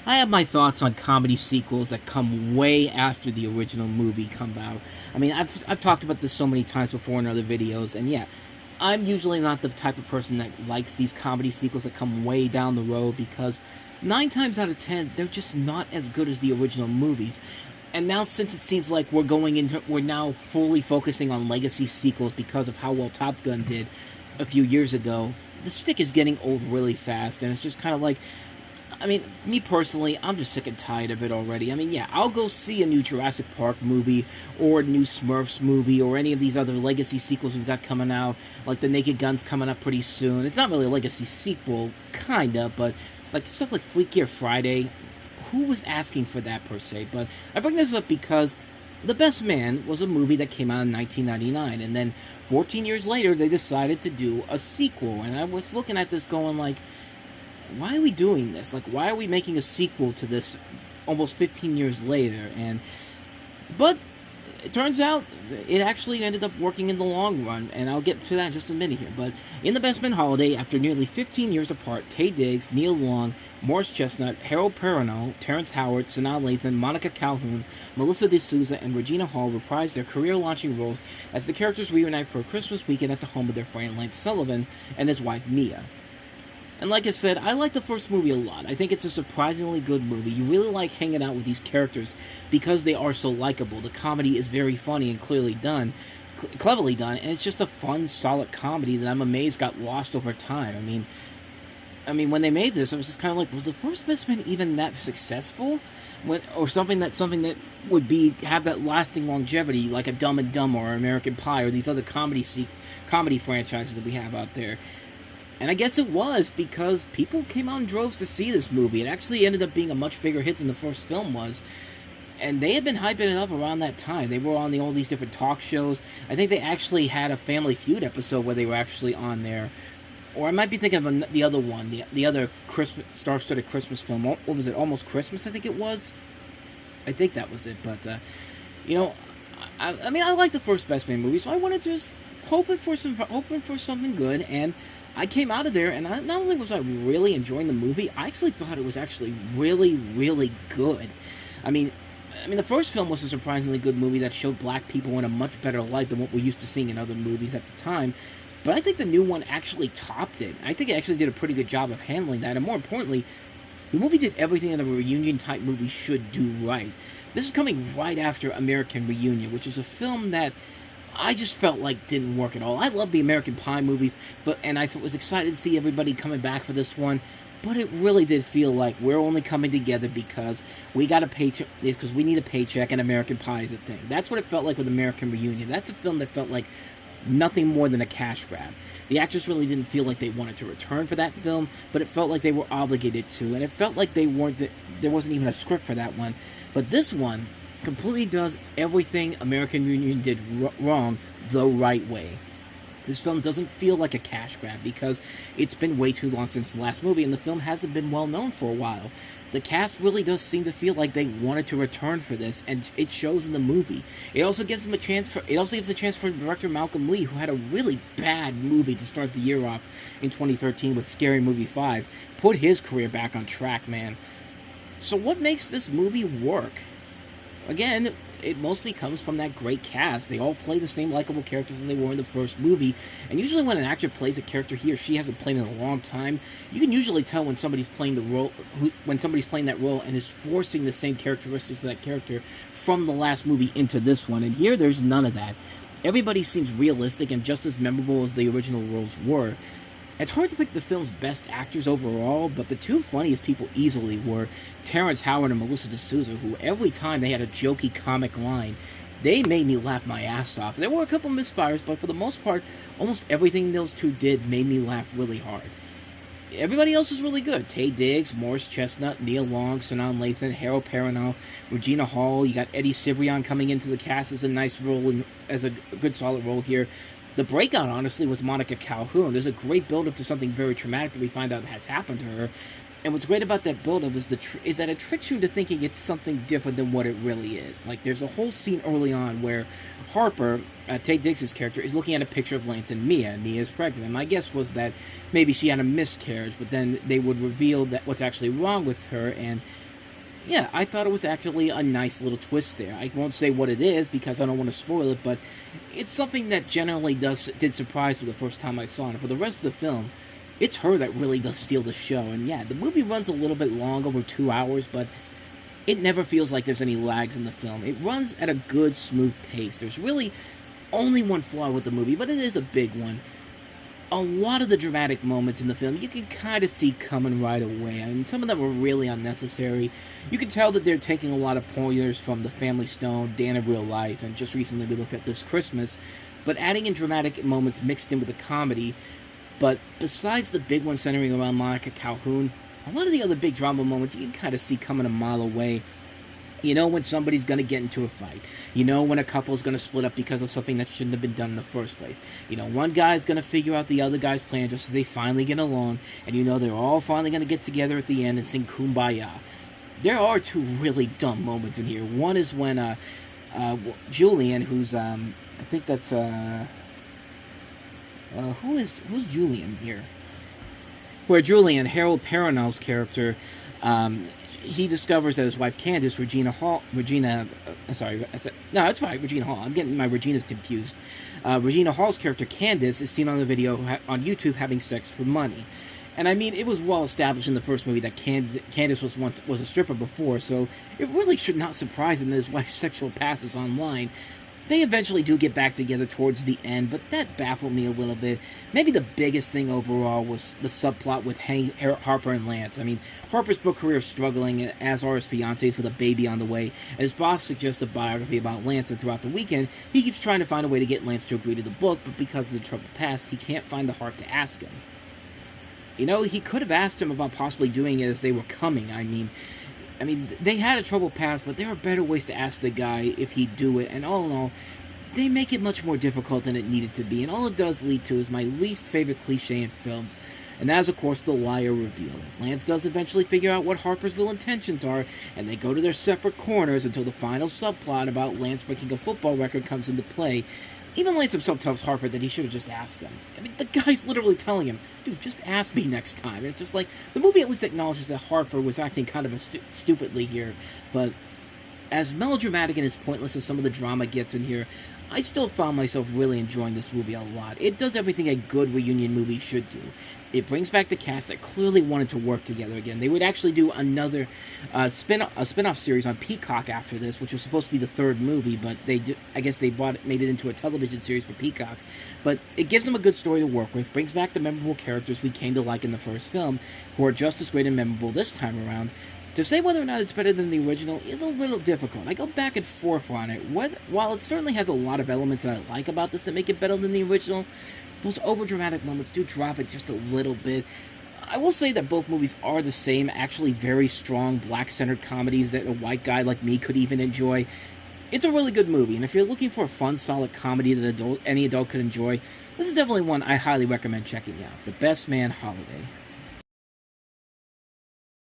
I have my thoughts on comedy sequels that come way after the original movie come out. I mean, I've talked about this so many times before in other videos, and yeah, I'm usually not the type of person that likes these comedy sequels that come way down the road because 9 times out of 10 they're just not as good as the original movies. And now, since it seems like we're now fully focusing on legacy sequels because of how well Top Gun did a few years ago, the stick is getting old really fast, and it's just kind of like, I mean, me personally, I'm just sick and tired of it already. I mean, yeah, I'll go see a new Jurassic Park movie, or a new Smurfs movie, or any of these other legacy sequels we've got coming out, like the Naked Gun's coming up pretty soon. It's not really a legacy sequel, kinda, but like stuff like Freakier Friday, who was asking for that per se? But I bring this up because The Best Man was a movie that came out in 1999, and then 14 years later, they decided to do a sequel, and I was looking at this going like, why are we doing this? Like, why are we making a sequel to this almost 15 years later? But it turns out it actually ended up working in the long run, and I'll get to that in just a minute here. But in The Best Man Holiday, after nearly 15 years apart, Taye Diggs, Neil Long, Morris Chestnut, Harold Perrineau, Terrence Howard, Sanaa Lathan, Monica Calhoun, Melissa D'Souza, and Regina Hall reprised their career-launching roles as the characters reunite for a Christmas weekend at the home of their friend Lance Sullivan and his wife Mia. And like I said, I like the first movie a lot. I think it's a surprisingly good movie. You really like hanging out with these characters because they are so likable. The comedy is very funny and cleverly done, and it's just a fun, solid comedy that I'm amazed got lost over time. I mean, when they made this, I was just kind of like, was the first Best Man even that successful? Or something that would have that lasting longevity, like a Dumb and Dumber or American Pie or these other comedy franchises that we have out there. And I guess it was because people came out in droves to see this movie. It actually ended up being a much bigger hit than the first film was. And they had been hyping it up around that time. They were on all these different talk shows. I think they actually had a Family Feud episode where they were actually on there. Or I might be thinking of the other one, the other Christmas star-studded Christmas film. What was it? Almost Christmas, I think it was. I think that was it. But I mean, I like the first Best Man movie, so I wanted to just hoping for something good. And I came out of there, and not only was I really enjoying the movie, I actually thought it was actually really, really good. I mean, the first film was a surprisingly good movie that showed black people in a much better light than what we're used to seeing in other movies at the time. But I think the new one actually topped it. I think it actually did a pretty good job of handling that, and more importantly, the movie did everything that a reunion-type movie should do right. This is coming right after American Reunion, which is a film that I just felt like didn't work at all. I love the American Pie movies, and I was excited to see everybody coming back for this one, but it really did feel like we're only coming together because we got a paycheck, because we need a paycheck, and American Pie is a thing. That's what it felt like with American Reunion. That's a film that felt like nothing more than a cash grab. The actors really didn't feel like they wanted to return for that film, but it felt like they were obligated to, and it felt like there wasn't even a script for that one. But this one completely does everything American Reunion did wrong the right way. This film doesn't feel like a cash grab because it's been way too long since the last movie, and the film hasn't been well known for a while. The cast really does seem to feel like they wanted to return for this, and it shows in the movie. It also gives the chance for director Malcolm Lee, who had a really bad movie to start the year off in 2013 with Scary Movie 5, put his career back on track, man. So what makes this movie work? Again, it mostly comes from that great cast. They all play the same likable characters that they were in the first movie. And usually when an actor plays a character he or she hasn't played in a long time, you can usually tell when somebody's playing that role and is forcing the same characteristics of that character from the last movie into this one. And here, there's none of that. Everybody seems realistic and just as memorable as the original roles were. It's hard to pick the film's best actors overall, but the two funniest people easily were Terrence Howard and Melissa D'Souza, who every time they had a jokey comic line, they made me laugh my ass off. There were a couple misfires, but for the most part, almost everything those two did made me laugh really hard. Everybody else is really good. Taye Diggs, Morris Chestnut, Neil Long, Sanaa Lathan, Harold Perrineau, Regina Hall. You got Eddie Cibrian coming into the cast as a nice role, as a good solid role here. The breakout, honestly, was Monica Calhoun. There's a great build-up to something very traumatic that we find out has happened to her. And what's great about that build-up is that it tricks you into thinking it's something different than what it really is. Like, there's a whole scene early on where Harper, Taye Diggs' character, is looking at a picture of Lance and Mia, and Mia is pregnant. And my guess was that maybe she had a miscarriage, but then they would reveal that what's actually wrong with her, and Yeah, I thought it was actually a nice little twist there. I won't say what it is because I don't want to spoil it, but it's something that generally did surprise me the first time I saw it. And for the rest of the film, it's her that really does steal the show. And yeah, the movie runs a little bit long, over 2 hours, but it never feels like there's any lags in the film. It runs at a good, smooth pace. There's really only one flaw with the movie, but it is a big one. A lot of the dramatic moments in the film you can kind of see coming right away. I mean, some of them are really unnecessary. You can tell that they're taking a lot of pointers from The Family Stone, Dan of Real Life, and just recently we looked at This Christmas, but adding in dramatic moments mixed in with the comedy. But besides the big one centering around Monica Calhoun, a lot of the other big drama moments you can kind of see coming a mile away. You know when somebody's going to get into a fight. You know when a couple's going to split up because of something that shouldn't have been done in the first place. You know, one guy's going to figure out the other guy's plan just so they finally get along. And you know they're all finally going to get together at the end and sing Kumbaya. There are two really dumb moments in here. One is when Julian, who's, I think that's, who's Julian here? Where Julian, Harold Perrineau's character, he discovers that his wife Candace, Regina Hall, Regina Hall. I'm getting my Reginas confused. Regina Hall's character Candace is seen on the video on YouTube having sex for money. And I mean, it was well established in the first movie that Candace was a stripper before, so it really should not surprise him that his wife's sexual past is online. They eventually do get back together towards the end, but that baffled me a little bit. Maybe the biggest thing overall was the subplot with Harper and Lance. I mean, Harper's book career is struggling, as are his fiancés with a baby on the way, and his boss suggests a biography about Lance, and throughout the weekend, he keeps trying to find a way to get Lance to agree to the book, but because of the troubled past, he can't find the heart to ask him. You know, he could have asked him about possibly doing it as they were coming. I mean, they had a troubled past, but there are better ways to ask the guy if he'd do it, and all in all, they make it much more difficult than it needed to be, and all it does lead to is my least favorite cliche in films, and that is, of course, the liar reveal, as Lance does eventually figure out what Harper's real intentions are, and they go to their separate corners until the final subplot about Lance breaking a football record comes into play. Even Lance himself tells Harper that he should have just asked him. I mean, the guy's literally telling him, dude, just ask me next time. And it's just like, the movie at least acknowledges that Harper was acting kind of stupidly here, but as melodramatic and as pointless as some of the drama gets in here, I still found myself really enjoying this movie a lot. It does everything a good reunion movie should do. It brings back the cast that clearly wanted to work together again. They would actually do another spin-off series on Peacock after this, which was supposed to be the third movie, but I guess they made it into a television series for Peacock. But it gives them a good story to work with, brings back the memorable characters we came to like in the first film, who are just as great and memorable this time around. To say whether or not it's better than the original is a little difficult. I go back and forth on it. While it certainly has a lot of elements that I like about this that make it better than the original, those overdramatic moments do drop it just a little bit. I will say that both movies are the same, actually very strong black-centered comedies that a white guy like me could even enjoy. It's a really good movie, and if you're looking for a fun, solid comedy that any adult could enjoy, this is definitely one I highly recommend checking out. The Best Man Holiday.